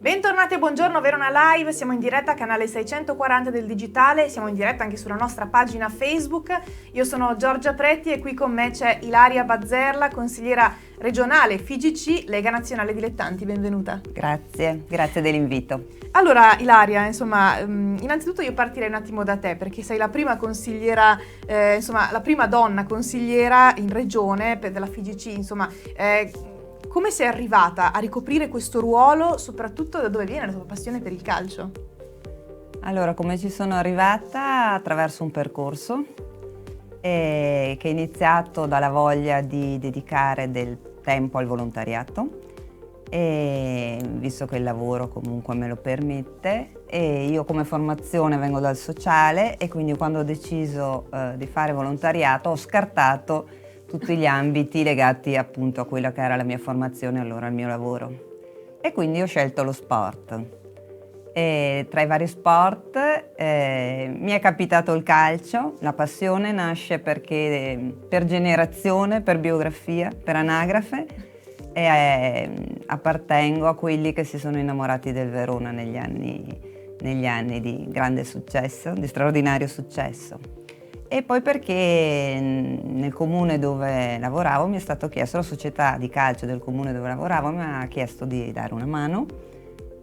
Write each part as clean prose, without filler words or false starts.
Bentornati e buongiorno Verona Live, siamo in diretta canale 640 del digitale, siamo in diretta anche sulla nostra pagina Facebook. Io sono Giorgia Pretti e qui con me c'è Ilaria Bazzerla, consigliera regionale FIGC, Lega Nazionale Dilettanti, benvenuta. Grazie dell'invito. Allora Ilaria, innanzitutto io partirei un attimo da te perché sei la prima consigliera, la prima donna consigliera in regione della FIGC, come sei arrivata a ricoprire questo ruolo, soprattutto da dove viene la tua passione per il calcio? Allora, come ci sono arrivata? Attraverso un percorso che è iniziato dalla voglia di dedicare del tempo al volontariato, e visto che il lavoro comunque me lo permette, e io come formazione vengo dal sociale e quindi quando ho deciso di fare volontariato ho scartato tutti gli ambiti legati appunto a quella che era la mia formazione, allora il mio lavoro. E quindi ho scelto lo sport. E tra i vari sport mi è capitato il calcio. La passione nasce perché per generazione, per biografia, per anagrafe, appartengo a quelli che si sono innamorati del Verona negli anni di grande successo, di straordinario successo. E poi perché nel comune dove lavoravo mi è stato chiesto, la società di calcio del comune dove lavoravo mi ha chiesto di dare una mano.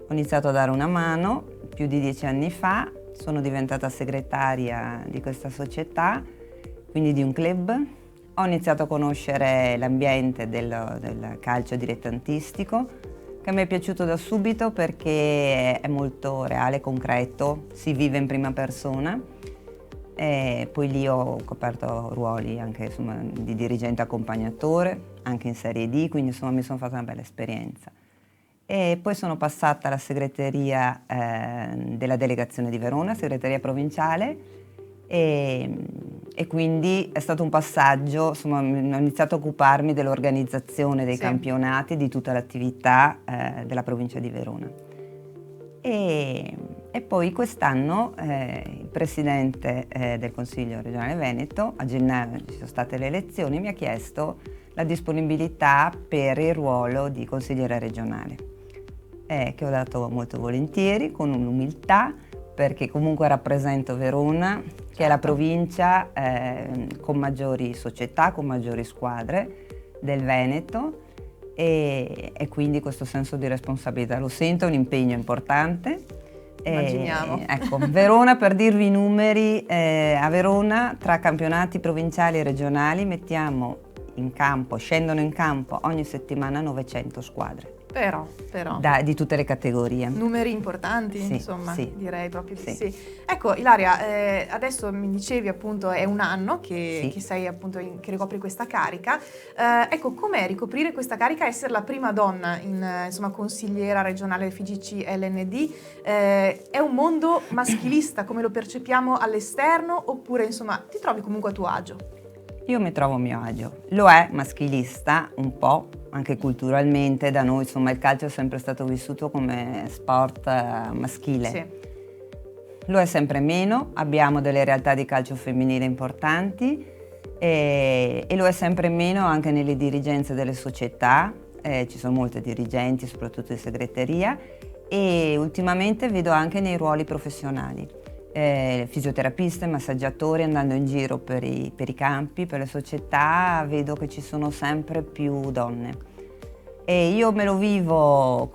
Ho iniziato a dare una mano più di 10 anni fa, sono diventata segretaria di questa società, quindi di un club. Ho iniziato a conoscere l'ambiente del calcio dilettantistico, che mi è piaciuto da subito perché è molto reale, concreto, si vive in prima persona. E poi lì ho coperto ruoli anche di dirigente accompagnatore, anche in Serie D, quindi mi sono fatta una bella esperienza. E poi sono passata alla segreteria della delegazione di Verona, segreteria provinciale, e quindi è stato un passaggio, ho iniziato a occuparmi dell'organizzazione dei campionati, di tutta l'attività della provincia di Verona. E poi quest'anno il presidente del Consiglio regionale Veneto, a gennaio ci sono state le elezioni, mi ha chiesto la disponibilità per il ruolo di consigliere regionale, che ho dato molto volentieri, con un'umiltà, perché comunque rappresento Verona, che è la provincia con maggiori società, con maggiori squadre del Veneto, e quindi questo senso di responsabilità lo sento, è un impegno importante. Immaginiamo. Ecco, Verona, per dirvi i numeri, a Verona tra campionati provinciali e regionali scendono in campo ogni settimana 900 squadre. Però. Di tutte le categorie. Numeri importanti, sì. direi proprio di sì. Ecco, Ilaria, adesso mi dicevi appunto è un anno che sei appunto che ricopri questa carica. Ecco, com'è ricoprire questa carica, essere la prima donna consigliera regionale FIGC LND? È un mondo maschilista come lo percepiamo all'esterno oppure ti trovi comunque a tuo agio? Io mi trovo a mio agio. Lo è maschilista un po', anche culturalmente, da noi il calcio è sempre stato vissuto come sport maschile. Sì. Lo è sempre meno, abbiamo delle realtà di calcio femminile importanti e lo è sempre meno anche nelle dirigenze delle società, ci sono molte dirigenti, soprattutto in segreteria, e ultimamente vedo anche nei ruoli professionali. Fisioterapiste, massaggiatori, andando in giro per i campi, per le società, vedo che ci sono sempre più donne e io me lo vivo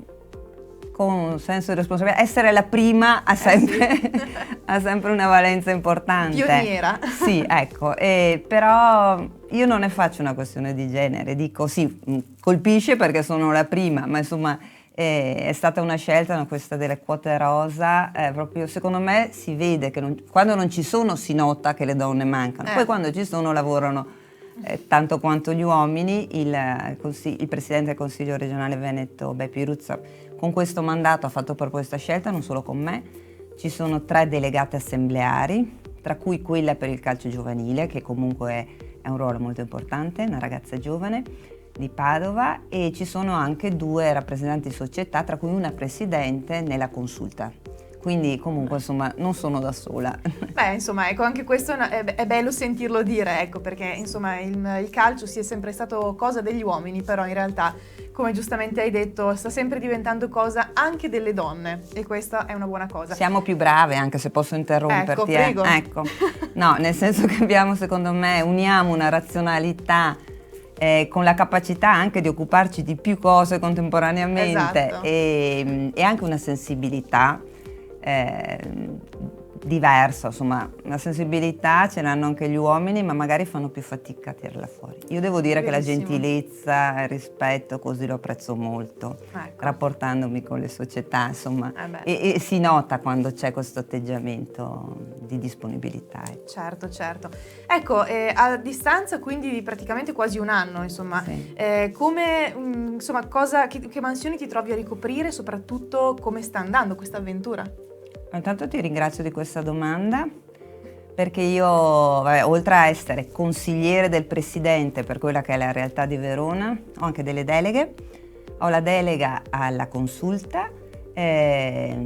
con un senso di responsabilità. Essere la prima ha sempre una valenza importante. Pioniera. Sì, ecco, però io non ne faccio una questione di genere, dico sì, colpisce perché sono la prima, ma è stata una scelta, questa delle quote rosa, proprio secondo me si vede che quando non ci sono si nota che le donne mancano, poi quando ci sono lavorano tanto quanto gli uomini. Il presidente del Consiglio regionale Veneto, Beppe Ruzza, con questo mandato ha fatto proprio questa scelta, non solo con me. Ci sono 3 delegate assembleari, tra cui quella per il calcio giovanile, che comunque è un ruolo molto importante, una ragazza giovane di Padova, e ci sono anche 2 rappresentanti di società, tra cui una presidente nella consulta quindi comunque insomma non sono da sola. Beh, insomma, ecco, anche questo è bello sentirlo dire, ecco, perché insomma il calcio sia sempre stato cosa degli uomini, però in realtà, come giustamente hai detto, sta sempre diventando cosa anche delle donne, e questa è una buona cosa. Siamo più brave, anche se posso interromperti. Ecco, prego. Ecco. No, nel senso che abbiamo, secondo me, uniamo una razionalità con la capacità anche di occuparci di più cose contemporaneamente, Esatto. e anche una sensibilità diversa, insomma, una sensibilità ce l'hanno anche gli uomini, ma magari fanno più fatica a tirarla fuori. Io devo dire che la gentilezza, il rispetto, così lo apprezzo molto, Ecco. rapportandomi con le società, insomma, e si nota quando c'è questo atteggiamento di disponibilità. Certo, certo. Ecco, a distanza quindi di praticamente quasi un anno, insomma, Sì. insomma, che mansioni ti trovi a ricoprire, soprattutto come sta andando questa avventura? Intanto ti ringrazio di questa domanda, perché io, oltre a essere consigliere del presidente per quella che è la realtà di Verona, ho anche delle deleghe. Ho la delega alla consulta, che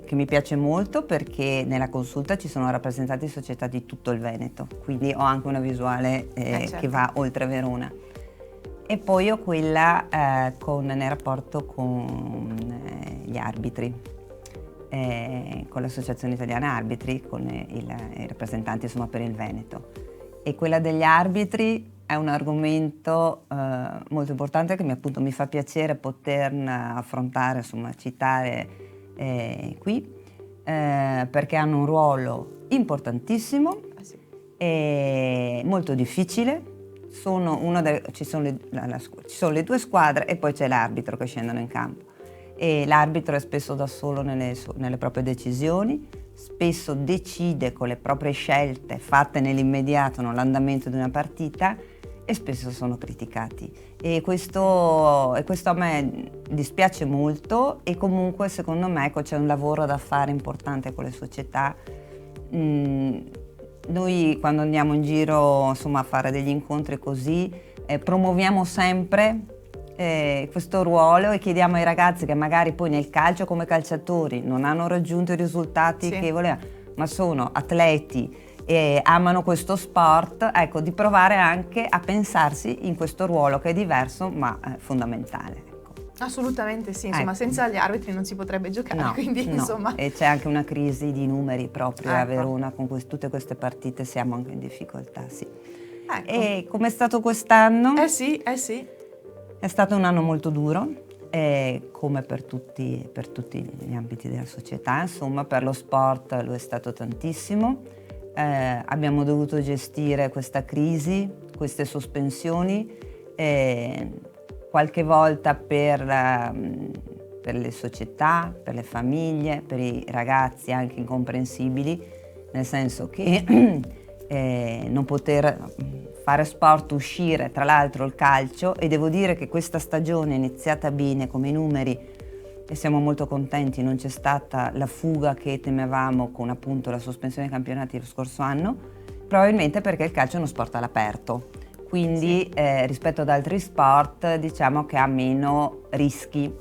mi piace molto, perché nella consulta ci sono rappresentate società di tutto il Veneto, quindi ho anche una visuale certo. che va oltre Verona. E poi ho quella nel rapporto con gli arbitri. Con l'Associazione Italiana Arbitri, con i rappresentanti insomma per il Veneto. E quella degli arbitri è un argomento molto importante che appunto mi fa piacere poter affrontare, insomma, citare qui, perché hanno un ruolo importantissimo e molto difficile. Ci sono le due squadre e poi c'è l'arbitro che scendono in campo. E l'arbitro è spesso da solo nelle proprie decisioni, spesso decide con le proprie scelte fatte nell'immediato l'andamento di una partita, e spesso sono criticati. E questo a me dispiace molto, e comunque secondo me c'è un lavoro da fare importante con le società. Noi quando andiamo in giro, insomma, a fare degli incontri così, promuoviamo sempre questo ruolo e chiediamo ai ragazzi che magari poi nel calcio come calciatori non hanno raggiunto i risultati che volevano, ma sono atleti e amano questo sport, ecco, di provare anche a pensarsi in questo ruolo che è diverso ma fondamentale. Ecco. Assolutamente sì, insomma, senza gli arbitri non si potrebbe giocare, quindi insomma... E c'è anche una crisi di numeri proprio a Verona, con tutte queste partite siamo anche in difficoltà, sì. Ecco. E come è stato quest'anno? Sì. È stato un anno molto duro, come per tutti gli ambiti della società, insomma, per lo sport lo è stato tantissimo. Abbiamo dovuto gestire questa crisi, queste sospensioni, qualche volta per le società, per le famiglie, per i ragazzi anche incomprensibili, nel senso che non poter fare sport, uscire, tra l'altro il calcio, e devo dire che questa stagione è iniziata bene come numeri e siamo molto contenti, non c'è stata la fuga che temevamo con appunto la sospensione dei campionati lo scorso anno, probabilmente perché il calcio è uno sport all'aperto, quindi rispetto ad altri sport diciamo che ha meno rischi,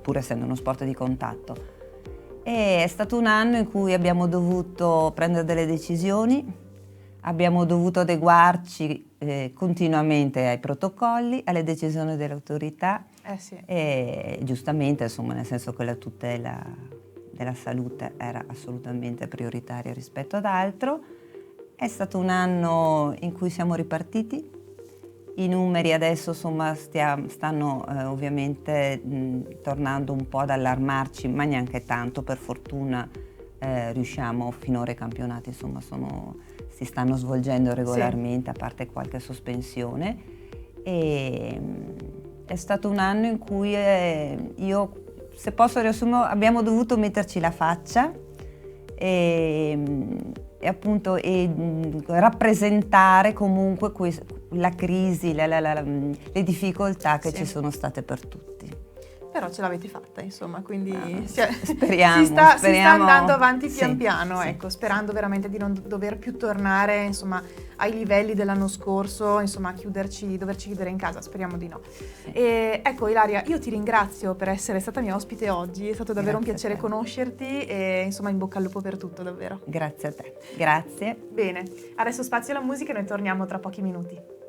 pur essendo uno sport di contatto. E è stato un anno in cui abbiamo dovuto prendere delle decisioni, abbiamo dovuto adeguarci continuamente ai protocolli, alle decisioni delle autorità, e giustamente, insomma, nel senso che la tutela della salute era assolutamente prioritaria rispetto ad altro. È stato un anno in cui siamo ripartiti, i numeri adesso insomma stanno ovviamente tornando un po' ad allarmarci, ma neanche tanto, per fortuna riusciamo, finora i campionati insomma si stanno svolgendo regolarmente, a parte qualche sospensione, e è stato un anno in cui io, se posso riassumere, abbiamo dovuto metterci la faccia e appunto rappresentare comunque la crisi, le difficoltà che ci sono state per tutti. Però ce l'avete fatta, insomma, quindi speriamo, si sta speriamo, andando avanti pian sì, piano, sì. Ecco, sperando veramente di non dover più tornare, insomma, ai livelli dell'anno scorso, insomma, doverci chiudere in casa, speriamo di no. E, ecco, Ilaria, io ti ringrazio per essere stata mia ospite oggi, è stato davvero un piacere conoscerti e, insomma, in bocca al lupo per tutto, davvero. Grazie a te. Grazie. Bene, adesso spazio alla musica e noi torniamo tra pochi minuti.